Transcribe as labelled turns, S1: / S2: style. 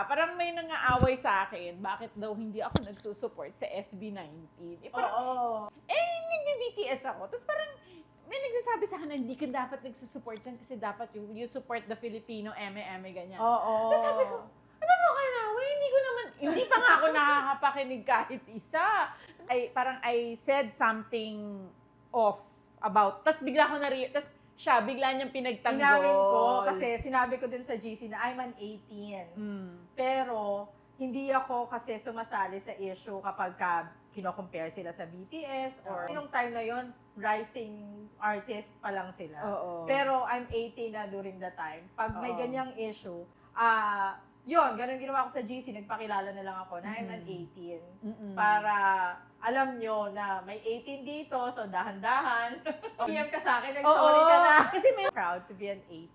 S1: parang may nangaaway sa akin, bakit daw hindi ako nagsusupport sa SB19. Eh, parang, nagbi-BTS ako. Tapos parang, may nagsasabi sa akin na hindi ka dapat nagsusupport yan kasi dapat you support the Filipino, eme, ganyan.
S2: Oo.
S1: Tapos sabi ko, ano mo kayo na? Hindi pa nga ako nakakapakinig kahit isa. Parang I said something off about, tapos bigla ko tapos siya, bigla niyang pinagtanggol.
S2: Inamin ko, kasi sinabi ko din sa GC na I'm an 18. Pero, hindi ako kasi sumasali sa issue kapag kino-compare sila sa BTS or nung time na yon rising artist pa lang sila. Pero I'm 18 na during the time. Pag may ganyang issue, yun, ganun ginawa ko sa GC, nagpakilala na lang ako na I'm an 18. Para alam nyo na may 18 dito, so dahan-dahan. PM ka sa akin, nag-sorry ka na.
S1: Kasi
S2: proud to be an 18.